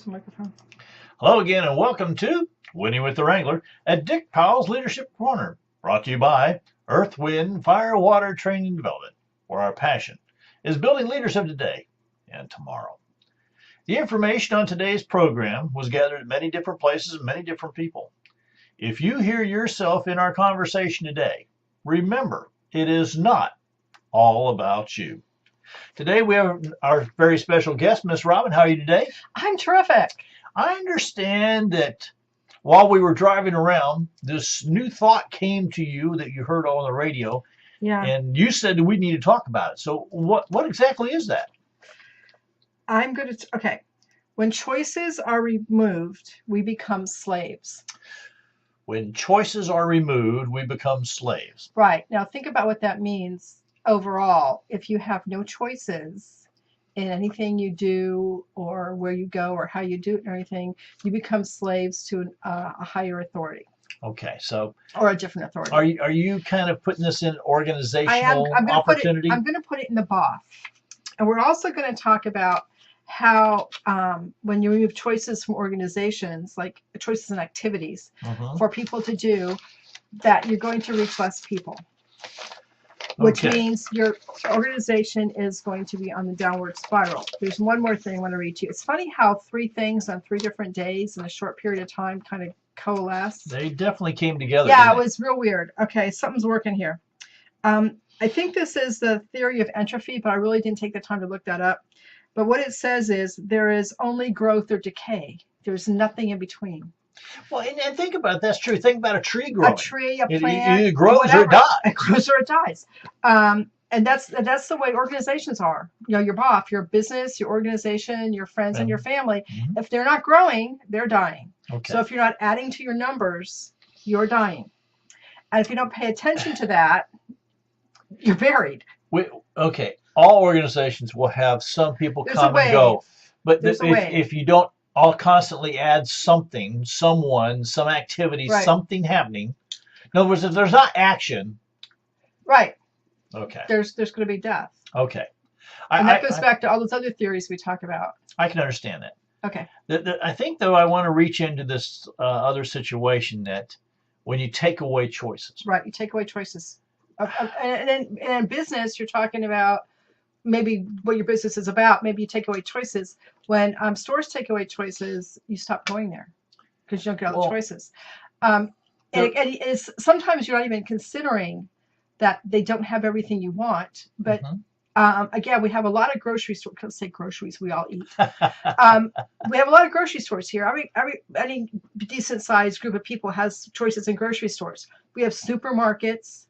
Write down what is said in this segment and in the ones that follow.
the microphone. Hello again, and welcome to Winning with the Wrangler at Dick Powell's Leadership Corner, brought to you by Earth, Wind, Fire, Water Training and Development, where our passion is building leaders of today and tomorrow. The information on today's program was gathered at many different places and many different people. If you hear yourself in our conversation today, remember, it is not all about you. Today we have our very special guest, Miss Robin. How are you today? I'm terrific. I understand that while we were driving around, this new thought came to you that you heard on the radio, and you said that we need to talk about it. So what exactly is that? Okay. When choices are removed, we become slaves. When choices are removed, we become slaves. Right. Now think about what that means overall. If you have no choices in anything you do or where you go or how you do it and everything, you become slaves to a higher authority. Okay, so or a different authority. Are you kind of putting this in organizational opportunity? I'm going to put it in the BOF. And we're also going to talk about how when you remove choices from organizations, like choices and activities for people to do, that you're going to reach less people. Which means your organization is going to be on the downward spiral. There's one more thing I want to read to you. It's funny how 3 things on 3 different days in a short period of time kind of coalesced. They definitely came together. Yeah, it was real weird. Okay, something's working here. I think this is the theory of entropy, but I really didn't take the time to look that up. But what it says is there is only growth or decay. There's nothing in between. Well, and think about it. That's true. Think about a tree growing. A tree, a plant. It grows or it dies. It grows or it dies. And that's the way organizations are. You know, your BOF, your business, your organization, your friends, and your family. If they're not growing, they're dying. Okay. So if you're not adding to your numbers, you're dying. And if you don't pay attention to that, you're buried. Okay. All organizations will have some people come and go. But if you don't all constantly add something, someone, some activity, something happening. In other words, if there's not action. Right. Okay. There's going to be death. Okay. And that goes back to all those other theories we talk about. I can understand that. Okay. I think, though, I want to reach into this other situation that when you take away choices. Right. You take away choices. And in business, you're talking about maybe what your business is about. Maybe you take away choices. When stores take away choices, you stop going there because you don't get all the choices. And it's, sometimes you're not even considering that they don't have everything you want. But again, we have a lot of grocery stores. Let's say groceries, we all eat. We have a lot of grocery stores here. Any decent sized group of people has choices in grocery stores. We have supermarkets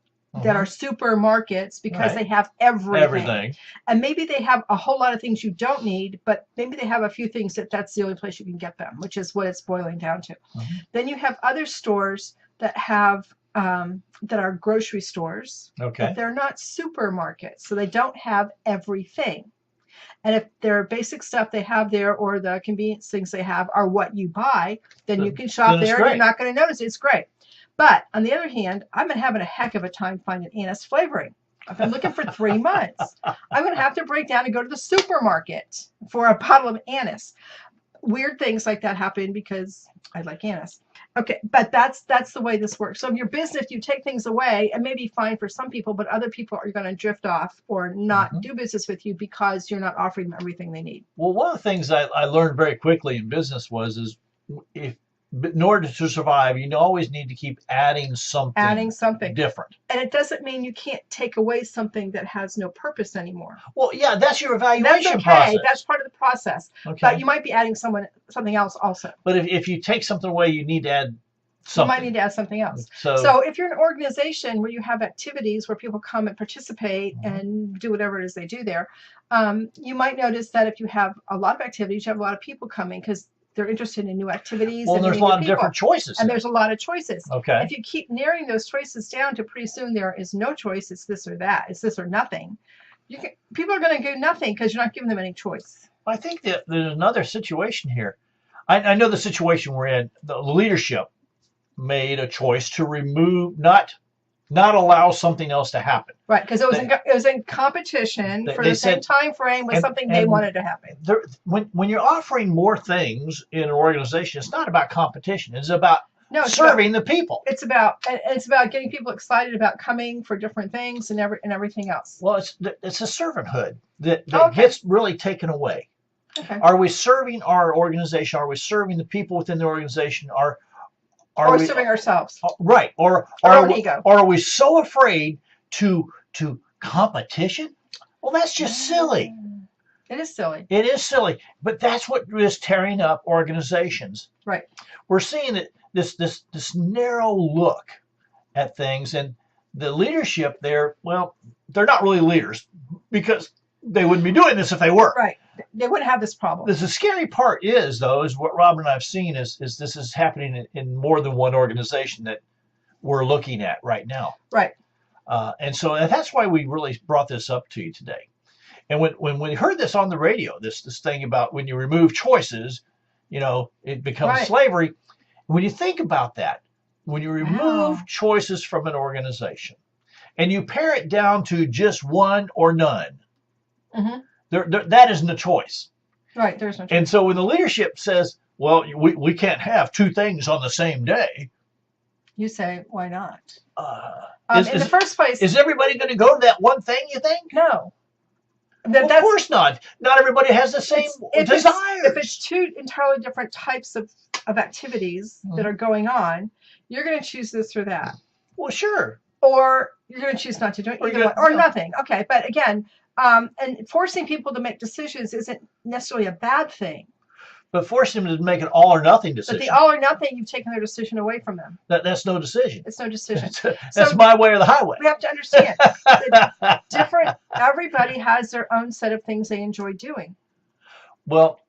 that are supermarkets because they have everything. And maybe they have a whole lot of things you don't need, but maybe they have a few things that's the only place you can get them, which is what it's boiling down to. Then you have other stores that have that are grocery stores, but they're not supermarkets, so they don't have everything. And if their basic stuff they have there or the convenience things they have are what you buy, then you can shop there and you're not going to notice it. It's great. But on the other hand, I've been having a heck of a time finding anise flavoring. I've been looking for 3 months. I'm going to have to break down and go to the supermarket for a bottle of anise. Weird things like that happen because I like anise. Okay, but that's the way this works. So in your business, you take things away, and maybe fine for some people, but other people are going to drift off or not do business with you because you're not offering them everything they need. Well, one of the things I learned very quickly in business is in order to survive, you always need to keep adding something different. And it doesn't mean you can't take away something that has no purpose anymore. Well, yeah, that's your evaluation process. That's part of the process. But you might be adding something else also. But if you take something away, you need to add something. You might need to add something else. So if you're an organization where you have activities where people come and participate and do whatever it is they do there, you might notice that if you have a lot of activities, you have a lot of people coming because they're interested in new activities. Well, there's a lot of different choices. And there's a lot of choices. Okay. If you keep narrowing those choices down to pretty soon there is no choice, it's this or that, it's this or nothing. People are going to do nothing because you're not giving them any choice. I think that there's another situation here. I know the situation we're in. The leadership made a choice to remove, not not allow something else to happen. Right, because it was in competition for they the same said- time frame with something they and wanted to happen. When you're offering more things in an organization, it's not about competition. It's about No, it's serving the people. It's about getting people excited about coming for different things and everything else. Well, it's a servanthood that Okay. gets really taken away. Okay. Are we serving our organization? Are we serving the people within the organization? Are Or we serving ourselves. right? Or Our own ego. Or are we so afraid to competition? Well, that's just silly. It is silly. It is silly, but that's what is tearing up organizations. Right. We're seeing that this narrow look at things, and the leadership there. Well, they're not really leaders because they wouldn't be doing this if they were. Right. They wouldn't have this problem. The scary part is, though, is what Rob and I have seen is this is happening in more than one organization that we're looking at right now. Right. And so that's why we really brought this up to you today. And when we heard this on the radio, this thing about when you remove choices, it becomes Right. slavery. When you think about that, when you remove Wow. choices from an organization and you pare it down to just one or none, Mm-hmm. that isn't a choice. Right. There's no choice. And so when the leadership says, well, we can't have two things on the same day, You say, why not? is- In the first place, is everybody going to go to that one thing, you think? no. Well, of course not. Not everybody has the same desires. If it's two entirely different types of activities that are going on, you're going to choose this or that. Well, sure. Or you're going to choose not to do it Or either you're one, gonna- or no. nothing. Okay, but again, and forcing people to make decisions isn't necessarily a bad thing. But force them to make an all or nothing But decision. the all or nothing, you've taken their decision away from them. That's no decision. It's no decision. That's So- my way or the highway. We have to understand everybody has their own set of things they enjoy doing. Well,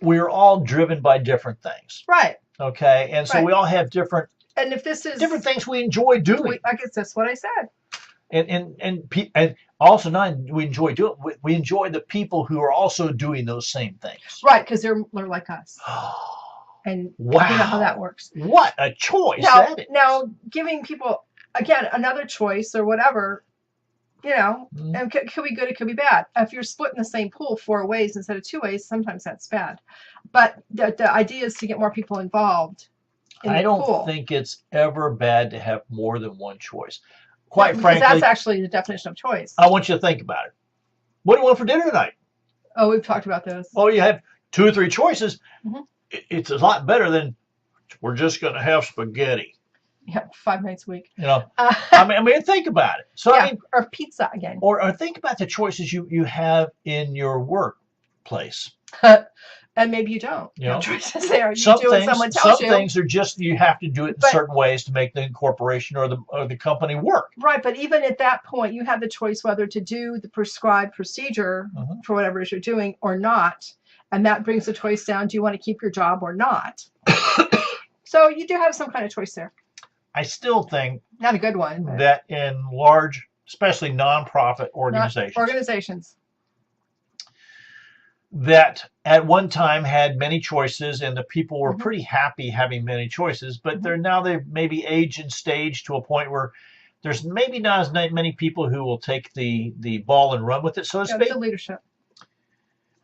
we're all driven by different things. Right. Okay. And so Right. we all have different And if this is things we enjoy doing. I guess that's what I said. And also not we enjoy doing. We enjoy the people who are also doing those same things. Right, because they're like us. And Wow. you know how that works. What a choice Now, that is. now giving people again another choice or whatever, Mhm. and it could be good, it could be bad. If you're splitting the same pool 4 ways instead of 2 ways, sometimes that's bad. But the idea is to get more people involved in I the don't pool. think it's ever bad to have more than one choice. Quite Because frankly, that's actually the definition of choice. I want you to think about it. What do you want for dinner tonight? Oh, we've talked about those. Oh, you have 2 or 3 choices. Mhm. It's a lot better than we're just going to have spaghetti. Yeah, 5 nights a week. I mean, think about it. So yeah, I mean, or pizza again. or think about the choices you have in your workplace. And maybe you don't. You know, choices there. You Some do what someone things, tells some you. things are just you have to do it in But- certain ways to make the corporation or the company work. Right, but even at that point, you have the choice whether to do the prescribed procedure Mhm. for whatever it is you're doing or not. And that brings the choice down, do you want to keep your job or not? So you do have some kind of choice there. I still think Not a good one. But that in large, especially nonprofit not- organizations, organizations. that at one time had many choices and the people were Mhm. pretty happy having many choices, but Mhm. they've maybe aged and staged to a point where there's maybe not as many people who will take the ball and run with it, so to Yeah, speak. the leadership.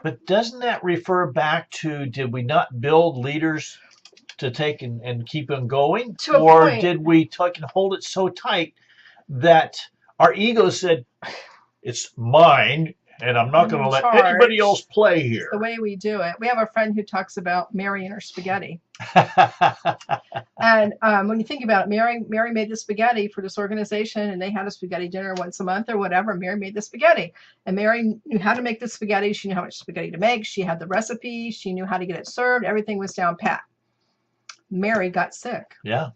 But doesn't that refer back to, did we not build leaders to take and keep them going? To a Or point. did we take and hold it so tight that our ego said, it's mine and I'm not I'm going to in let charge. anybody else play here? The way we do it. We have a friend who talks about Mary and her spaghetti. And when you think about it, Mary made the spaghetti for this organization, and they had a spaghetti dinner once a month or whatever. Mary made the spaghetti, and Mary knew how to make the spaghetti. She knew how much spaghetti to make. She had the recipe. She knew how to get it served. Everything was down pat. Mary got sick, Yeah.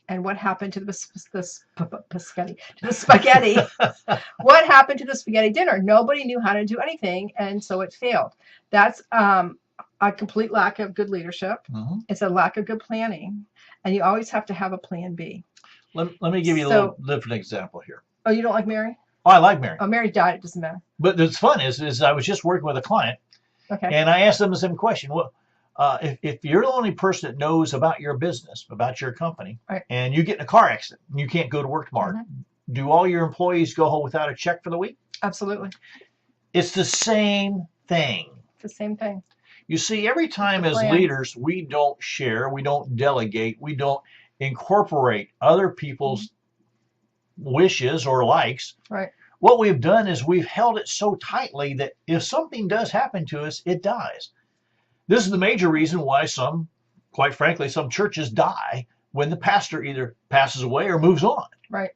and what happened to the spaghetti? To the spaghetti. What happened to the spaghetti dinner? Nobody knew how to do anything, and so it failed. That's a complete lack of good leadership. Mhm. It's a lack of good planning, and you always have to have a plan B. Let me give you a little different example here. Oh, you don't like Mary? Oh, I like Mary. Oh, Mary died. It doesn't matter. But what's fun is I was just working with a client Okay. and I asked them the same question. Well, if you're the only person that knows about your business, about your company, Right. and you get in a car accident and you can't go to work tomorrow, do all your employees go home without a check for the week? Absolutely. It's the same thing. It's the same thing. You see, every time as plan. leaders, we don't share, we don't delegate, we don't incorporate other people's wishes or likes. Right. What we've done is we've held it so tightly that if something does happen to us, it dies. This is the major reason why quite frankly, some churches die when the pastor either passes away or moves on. Right.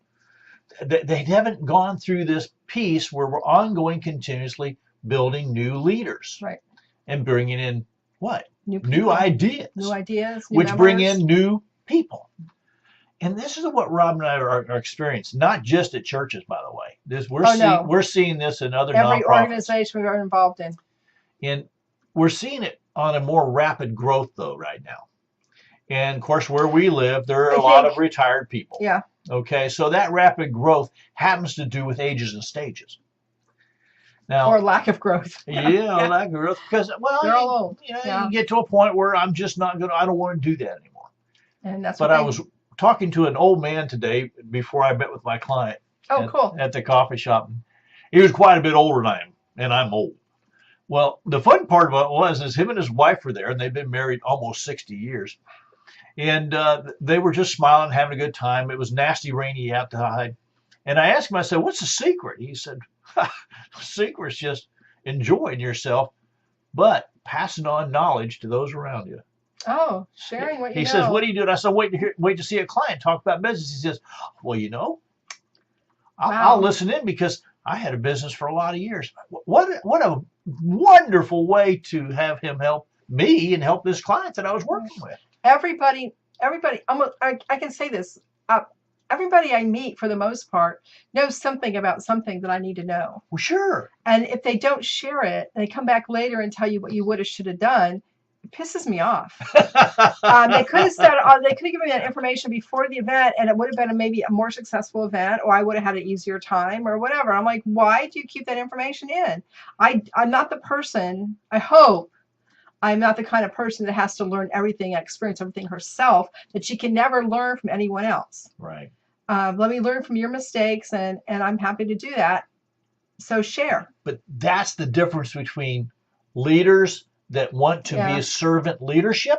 They haven't gone through this piece where we're ongoing, continuously building new leaders. Right. And bringing in what? New ideas. New ideas. Which bring in new people. And this is what Rob and I are experiencing, not just at churches, by the way. We're seeing this in other every nonprofits. Organization we are involved in. And we're seeing it on a more rapid growth, though, right now. And, of course, where we live, there are a lot of retired people. Yeah. Okay, so that rapid growth happens to do with ages and stages. Now, or lack of growth. Yeah, lack of growth. Because, well, they're all old. You get to a point where I'm just not going to, I don't want to do that anymore. And that's But I was talking to an old man today before I met with my client. Cool. At the coffee shop. He was quite a bit older than I am, and I'm old. Well, the fun part about it is him and his wife were there, and they've been married almost 60 years. And they were just smiling, having a good time. It was nasty, rainy outside. And I asked him, I said, what's the secret? He said, the secret's just enjoying yourself, but passing on knowledge to those around you. Oh, sharing what you know. He says, what do you do? And I said, wait to see a client talk about business. He says, well, I'll listen in because I had a business for a lot of years. What a wonderful way to have him help me and help this client that I was working with. Everybody, I can say this. Everybody I meet, for the most part, knows something about something that I need to know. Well, sure. And if they don't share it, they come back later and tell you what you would have, should have done. It pisses me off. They could have given me that information before the event, and it would have been maybe a more successful event, or I would have had an easier time, or whatever. I'm like, why do you keep that information in? I'm not the person. I hope I'm not the kind of person that has to learn everything and experience everything herself. That she can never learn from anyone else. Right. Let me learn from your mistakes, and I'm happy to do that. So share. But that's the difference between leaders that want to be a servant leadership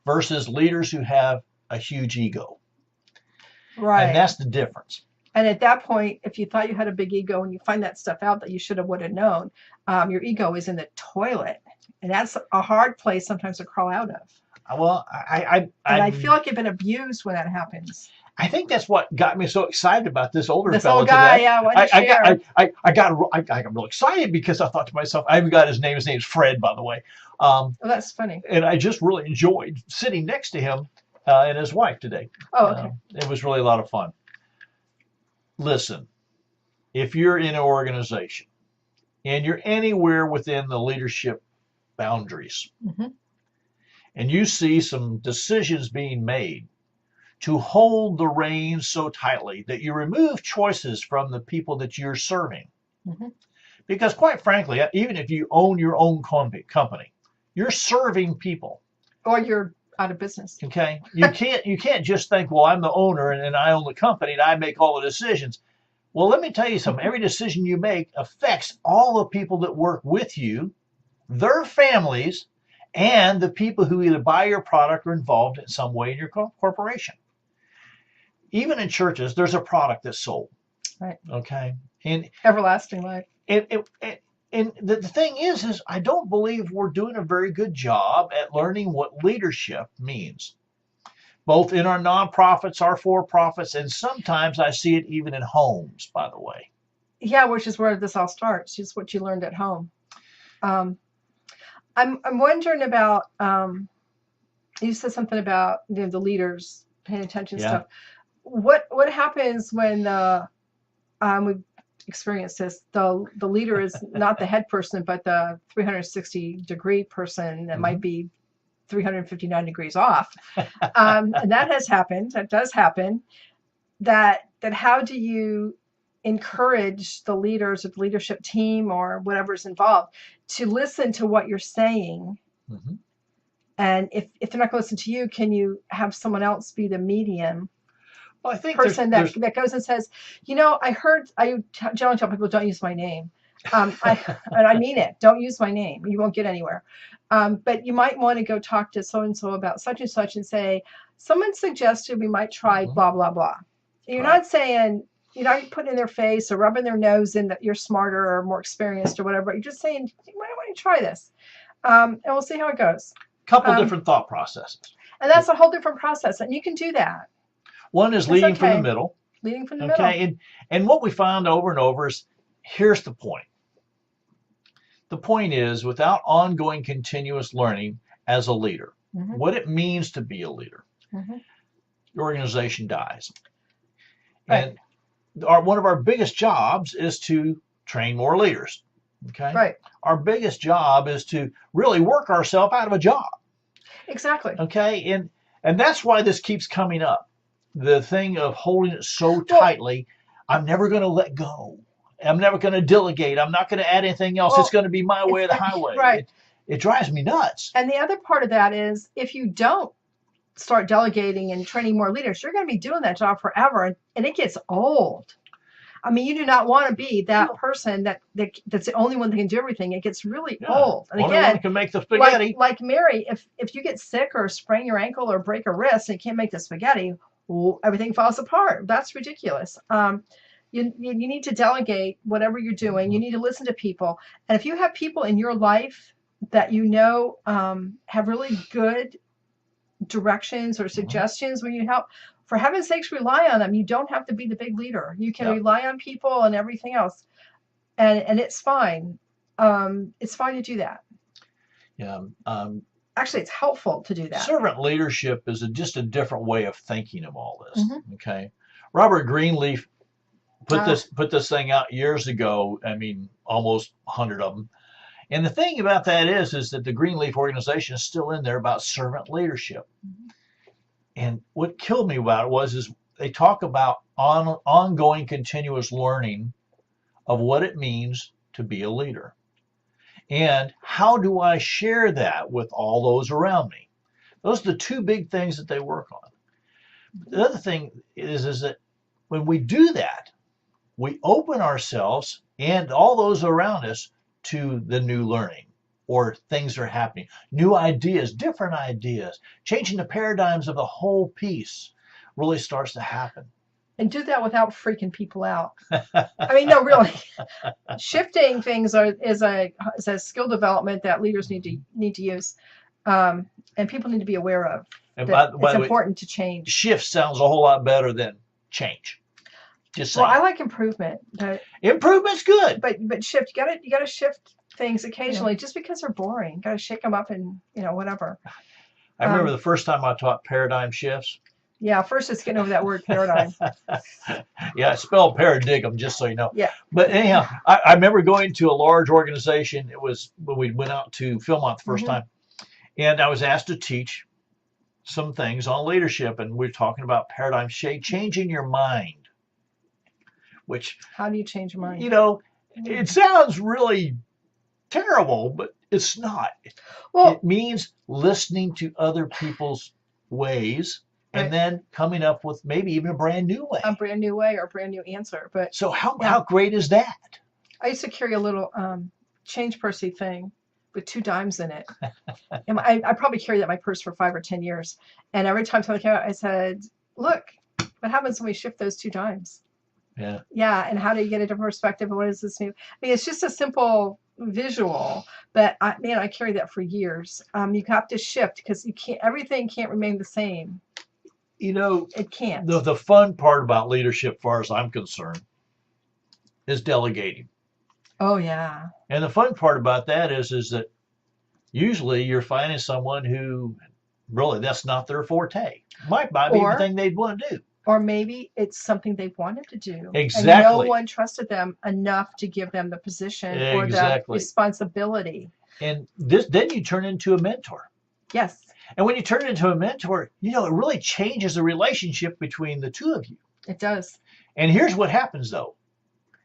versus leaders who have a huge ego. Right. And that's the difference. And at that point, if you thought you had a big ego and you find that stuff out that you would have known, your ego is in the toilet. And that's a hard place sometimes to crawl out of. Well, I feel like you've been abused when that happens. I think that's what got me so excited about this older this fellow old guy, today. I got real excited because I thought to myself, I even got his name. His name's Fred, by the way. Oh, that's funny. And I just really enjoyed sitting next to him and his wife today. Oh, okay. It was really a lot of fun. Listen, if you're in an organization and you're anywhere within the leadership boundaries, and you see some decisions being made to hold the reins so tightly that you remove choices from the people that you're serving. Because quite frankly, even if you own your own company, you're serving people. Or you're out of business. Okay. You can't just think, well, I'm the owner and I own the company and I make all the decisions. Well, let me tell you something. Every decision you make affects all the people that work with you, their families, and the people who either buy your product or are involved in some way in your corporation. Even in churches, there's a product that's sold. Right. Okay. And everlasting life. And the thing is I don't believe we're doing a very good job at learning what leadership means, both in our nonprofits, our for-profits, and sometimes I see it even in homes, by the way. Yeah, which is where this all starts. Just what you learned at home. I'm wondering about. You said something about the leaders paying attention to stuff. What happens when we've experienced this? The leader is not the head person, but the 360-degree person that might be 359 degrees off. And that has happened. That does happen. That how do you encourage the leaders or the leadership team or whatever's involved to listen to what you're saying And if they're not going to listen to you, can you have someone else be the medium Well, I think person that goes and says, I generally tell people, don't use my name. And I mean it. Don't use my name. You won't get anywhere. But you might want to go talk to so-and-so about such and such and say, someone suggested we might try blah, blah, blah. You're not saying, you're not putting in their face or rubbing their nose in that you're smarter or more experienced or whatever. You're just saying, why don't you try this? And we'll see how it goes. Couple different thought processes. And that's a whole different process. And you can do that. One is leading from the middle. Leading from the middle. And what we found over and over is, here's the point. The point is, without ongoing continuous learning as a leader, what it means to be a leader, your organization dies. Right. And one of our biggest jobs is to train more leaders. Okay. Right. Our biggest job is to really work ourselves out of a job. Exactly. Okay. And that's why this keeps coming up. The thing of holding it so tightly, I'm never going to let go. I'm never going to delegate. I'm not going to add anything else. It's going to be my way or the highway. Right. It drives me nuts. And the other part of that is, if you don't start delegating and training more leaders, you're going to be doing that job forever, and it gets old. I mean, you do not want to be that person that's the only one that can do everything. It gets really old. And only again, one can make the spaghetti. Like Mary, if you get sick or sprain your ankle or break a wrist and you can't make the spaghetti, everything falls apart. That's ridiculous. You need to delegate whatever you're doing. You need to listen to people. And if you have people in your life that have really good directions or suggestions when you help, for heaven's sakes, rely on them. You don't have to be the big leader. You can rely on people and everything else. And it's fine. It's fine to do that. Yeah. Actually, it's helpful to do that. Servant leadership is just a different way of thinking of all this. Okay. Robert Greenleaf put this thing out years ago. I mean, almost 100 of them. And the thing about that is that the Greenleaf organization is still in there about servant leadership. And what killed me about it is they talk about ongoing continuous learning of what it means to be a leader. And how do I share that with all those around me? Those are the two big things that they work on. The other thing is that when we do that, we open ourselves and all those around us to the new learning, or things are happening, new ideas, different ideas, changing the paradigms of the whole piece really starts to happen. And do that without freaking people out. I mean, no, really. Shifting things is a skill development that leaders need to use, and people need to be aware of. And it's important to change. Shift sounds a whole lot better than change. Just saying. Well, I like improvement. Improvement's good, but shift. You gotta shift things occasionally, just because they're boring. You gotta shake them up and whatever. I remember the first time I taught paradigm shifts. Yeah, first it's getting over that word paradigm. Yeah, it's spelled paradigm, just so you know. Yeah. But anyhow, I remember going to a large organization. It was when we went out to Philmont the first time, and I was asked to teach some things on leadership, and we're talking about paradigm shift, changing your mind. Which, how do you change your mind? It sounds really terrible, but it's not. Well, it means listening to other people's ways and then coming up with maybe even a brand new way. A brand new way or a brand new answer. But so how great is that? I used to carry a little change pursey thing with 2 dimes in it. And I probably carried that in my purse for 5 or 10 years. And every time someone came out, I said, look, what happens when we shift those 2 dimes? Yeah, and how do you get a different perspective? And what does this mean? I mean, it's just a simple visual, but I carried that for years. You have to shift because everything can't remain the same. It can't. The fun part about leadership, as far as I'm concerned, is delegating. Oh yeah. And the fun part about that is that usually you're finding someone who really that's not their forte. Might be the thing they'd want to do. Or maybe it's something they wanted to do. Exactly. And no one trusted them enough to give them the position or the responsibility. And then you turn into a mentor. Yes. And when you turn into a mentor, it really changes the relationship between the two of you. It does. And here's what happens, though,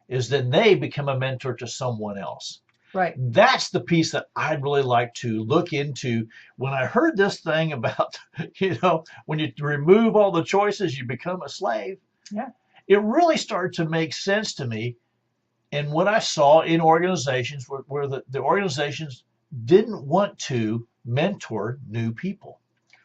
is then they become a mentor to someone else. Right. That's the piece that I'd really like to look into. When I heard this thing about, when you remove all the choices, you become a slave. Yeah. It really started to make sense to me. And what I saw in organizations where the organizations didn't want to mentor new people.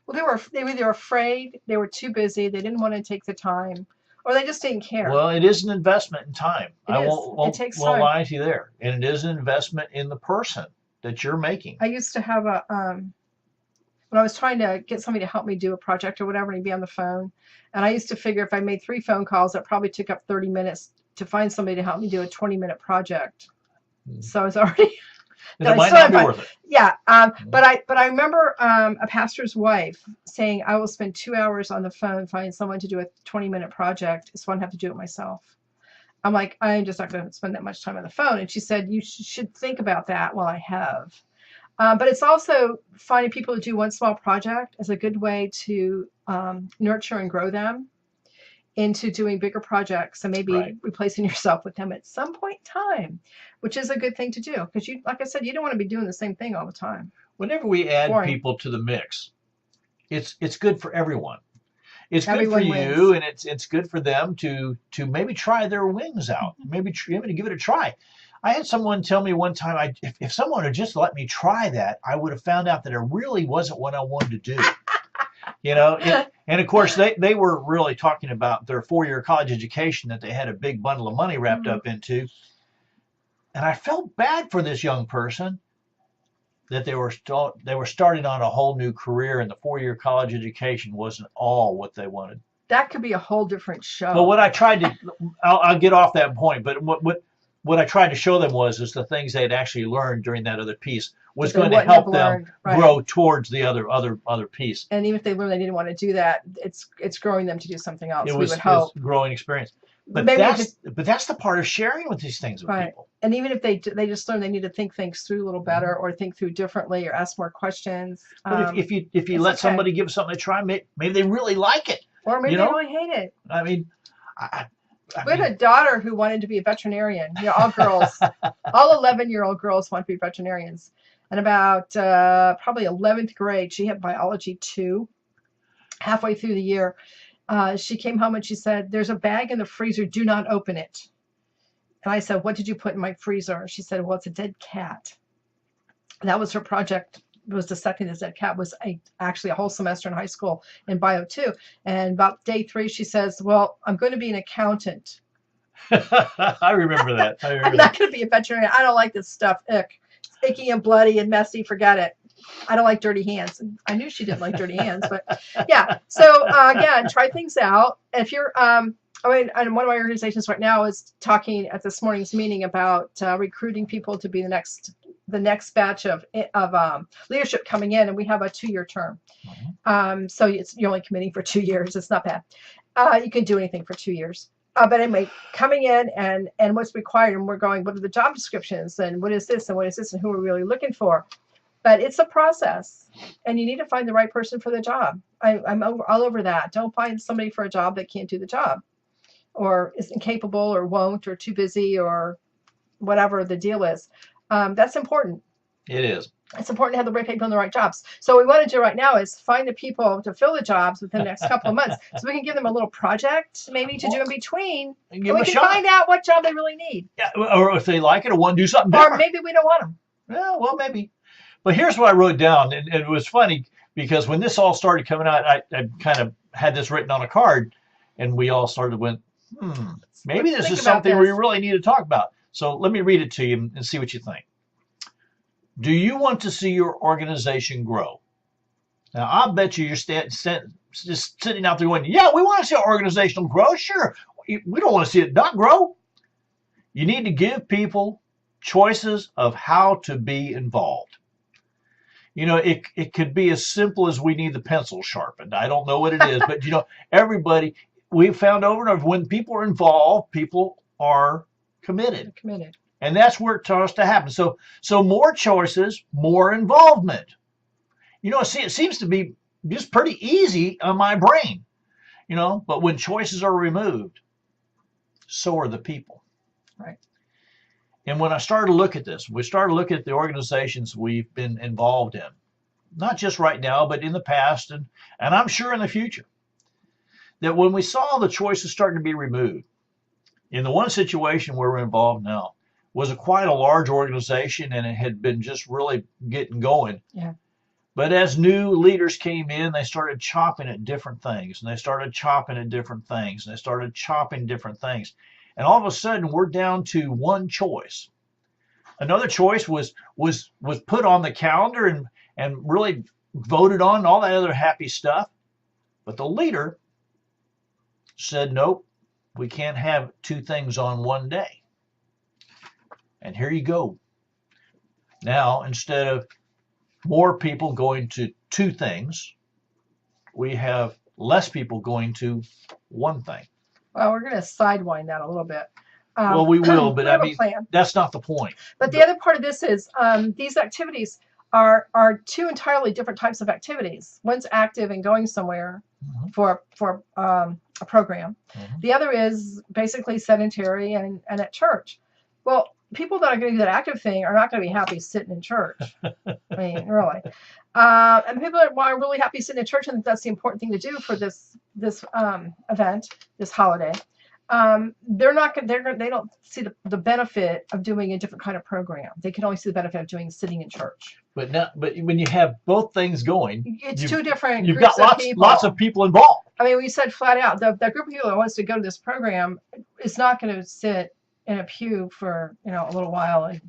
Well, they were either afraid, they were too busy, they didn't want to take the time, or they just didn't care. Well, it is an investment in time. It takes won't time. lie to you there. And it is an investment in the person that you're making. I used to have when I was trying to get somebody to help me do a project or whatever, and he'd be on the phone. And I used to figure if I made 3 phone calls, that probably took up 30 minutes to find somebody to help me do a 20-minute project. So I was already... It might not be worth it. Yeah, but I remember a pastor's wife saying, "I will spend 2 hours on the phone finding someone to do a 20-minute project, so I don't have to do it myself." I'm like, I'm just not going to spend that much time on the phone. And she said, "You should think about that." Well, I have. But it's also finding people to do one small project as a good way to nurture and grow them into doing bigger projects, and maybe replacing yourself with them at some point in time, which is a good thing to do, because you, like I said, you don't want to be doing the same thing all the time. Whenever we add people to the mix, it's good for everyone. It's Everyone good for wins. you, and it's good for them to maybe try their wings out, maybe give it a try. I had someone tell me one time, if someone had just let me try that, I would have found out that it really wasn't what I wanted to do. And of course they were really talking about their 4-year college education that they had a big bundle of money wrapped up into. And I felt bad for this young person that they were starting on a whole new career, and the 4-year college education wasn't all what they wanted. That could be a whole different show. But what I tried to, I'll get off that point, but what I tried to show them was the things they had actually learned during that other piece was going to help them grow towards the other piece. And even if they learned they didn't want to do that, it's growing them to do something else. It was a growing experience. But that's the part of sharing with these things with people. And even if they just learn they need to think things through a little better, or think through differently, or ask more questions. But if you let somebody give something a try, maybe they really like it, or maybe they really hate it. I mean, we had a daughter who wanted to be a veterinarian. All girls, all 11-year-old girls want to be veterinarians. And about probably 11th grade, she had biology 2. Halfway through the year, she came home and she said, "There's a bag in the freezer. Do not open it." And I said, "What did you put in my freezer?" She said, "Well, it's a dead cat." That was her project. Was dissecting this dead cat. Was actually a whole semester in high school in Bio 2. And about day 3, she says, "Well, I'm going to be an accountant." I remember that. I'm not going to be a veterinarian. I don't like this stuff. Ick. It's icky and bloody and messy. Forget it. I don't like dirty hands. And I knew she didn't like dirty hands, but yeah. So again, try things out. If you're, and one of my organizations right now is talking at this morning's meeting about recruiting people to be the next batch of leadership coming in, and we have a 2-year term. So you're only committing for 2 years. It's not bad. You can do anything for 2 years. But anyway, coming in and what's required, and we're going, what are the job descriptions, and what is this, and what is this, and who are we really looking for? But it's a process, and you need to find the right person for the job. I'm all over that. Don't find somebody for a job that can't do the job, or is incapable, or won't, or too busy, or whatever the deal is. That's important. It is. It's important to have the right people in the right jobs. So what we want to do right now is find the people to fill the jobs within the next couple of months, so we can give them a little project maybe to do in between, and we can find out what job they really need. Yeah, or if they like it or want to do something different. Or maybe we don't want them. Yeah, well, maybe. But here's what I wrote down, and it was funny because when this all started coming out, I kind of had this written on a card, and we all started went, maybe this is something we really need to talk about. So let me read it to you and see what you think. Do you want to see your organization grow? Now, I bet you're just sitting out there going, yeah, we want to see our organization grow. Sure. We don't want to see it not grow. You need to give people choices of how to be involved. It could be as simple as we need the pencil sharpened. I don't know what it is, but, everybody, we've found over and over, when people are involved, people are committed. And that's where it starts to happen. So more choices, more involvement. It seems to be just pretty easy on my brain, but when choices are removed, so are the people. Right. And when I started to look at this, we started to look at the organizations we've been involved in, not just right now, but in the past, and I'm sure in the future, that when we saw the choices starting to be removed, in the one situation where we're involved now, was quite a large organization, and it had been just really getting going. Yeah. But as new leaders came in, they started chopping at different things, and they started chopping at different things, and they started chopping different things. And all of a sudden, we're down to one choice. Another choice was put on the calendar and really voted on, and all that other happy stuff. But the leader said, nope, we can't have two things on one day. And here you go. Now, instead of more people going to two things, we have less people going to one thing. Well, we're going to sidewind that a little bit. Well, we will, but I mean, plan. That's not the point. But the other part of this is these activities are two entirely different types of activities. One's active and going somewhere for a program. The other is basically sedentary and at church. Well, people that are going to do that active thing are not going to be happy sitting in church. I mean, really. And people that are really happy sitting in church, and that's the important thing to do for this event, this holiday. They don't see the benefit of doing a different kind of program. They can only see the benefit of sitting in church. But when you have both things going, it's two different. You've groups got lots of people involved. I mean, we said flat out the group of people that wants to go to this program is not going to sit in a pew for a little while and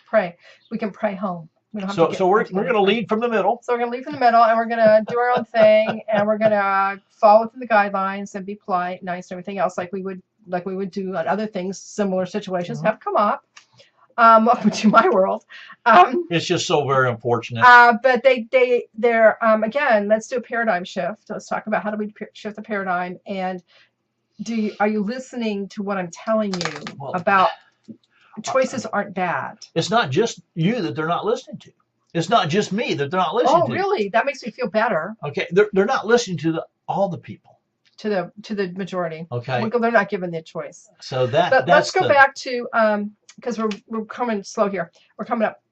pray. We can pray home. We don't have so we're going to lead from the middle. So we're going to lead from the middle, and we're going to do our own thing, and we're going to fall within the guidelines and be polite, nice, and everything else like we would do on other things, similar situations have come up. Welcome to my world. It's just so very unfortunate. But they're again, let's do a paradigm shift. Let's talk about how do we shift the paradigm, and are you listening to what I'm telling you about choices aren't bad? It's not just you that they're not listening to. It's not just me that they're not listening to. Oh, really? That makes me feel better. Okay, they're not listening to all the people. To the majority. Okay. They're not given the choice. So let's go back to because we're coming slow here. We're coming up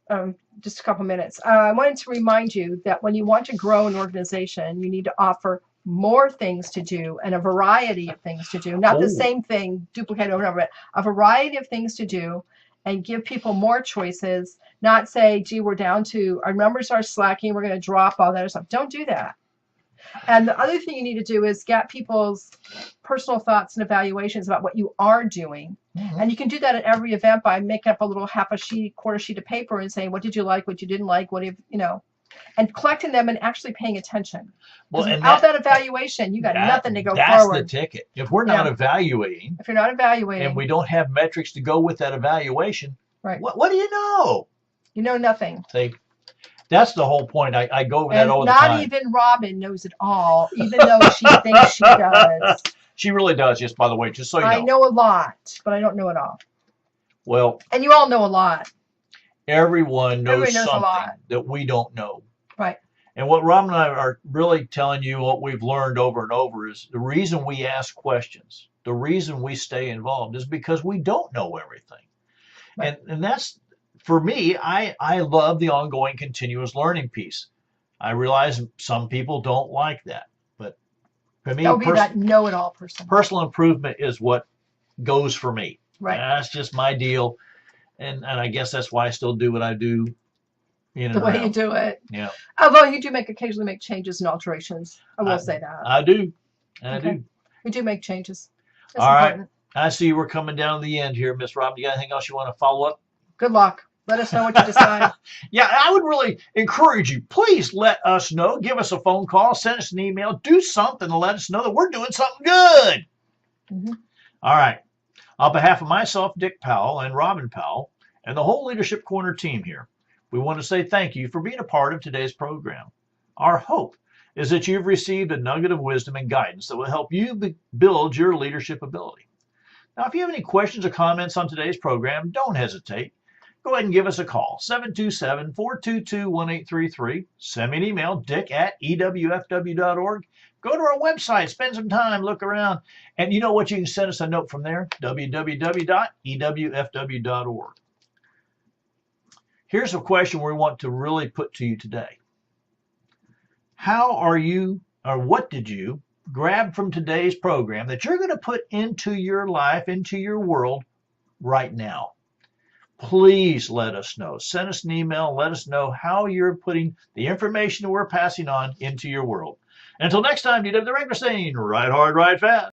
just a couple minutes. I wanted to remind you that when you want to grow an organization, you need to offer more things to do and a variety of things to do. Not the same thing, duplicate over and over, but a variety of things to do, and give people more choices. Not say, gee, we're down to, our numbers are slacking, we're going to drop all that other stuff. Don't do that. And the other thing you need to do is get people's personal thoughts and evaluations about what you are doing. And you can do that at every event by making up a little quarter sheet of paper and saying, what did you like, what you didn't like, what if, and collecting them and actually paying attention. Well, without that evaluation, you got nothing to go forward. That's the ticket. If we're not evaluating, if you're not evaluating, and we don't have metrics to go with that evaluation, right? What do you know? You know nothing. See, that's the whole point. I go over that all the time. Not even Robin knows it all, even though she thinks she does. She really does. Just by the way, just so you know. I know a lot, but I don't know it all. Well, and you all know a lot. Everyone knows something that we don't know. Right. And what Rob and I are really telling you, what we've learned over and over, is the reason we ask questions, the reason we stay involved, is because we don't know everything. Right. And that's, for me, I love the ongoing continuous learning piece. I realize some people don't like that. But for me, that'll be that know-it-all person. Personal improvement is what goes for me. Right. That's just my deal. And I guess that's why I still do what I do. The way you do it. Yeah. Although you do occasionally make changes and alterations. I will say that. I do. I do. We do make changes. That's all important. Right. I see we're coming down to the end here, Miss Rob. You got anything else you want to follow up? Good luck. Let us know what you decide. Yeah, I would really encourage you. Please let us know. Give us a phone call. Send us an email. Do something to let us know that we're doing something good. All right. On behalf of myself, Dick Powell, and Robin Powell, and the whole Leadership Corner team here, we want to say thank you for being a part of today's program. Our hope is that you've received a nugget of wisdom and guidance that will help you build your leadership ability. Now, if you have any questions or comments on today's program, don't hesitate go ahead and give us a call, 727-422-1833. Send me an email, dick@ewfw.org. Go to our website, spend some time, look around. And you know what? You can send us a note from there, www.ewfw.org. Here's a question we want to really put to you today. How are you, or what did you grab from today's program that you're going to put into your life, into your world right now? Please let us know. Send us an email. Let us know how you're putting the information that we're passing on into your world. Until next time, DW the Wrangler saying, ride hard, ride fast.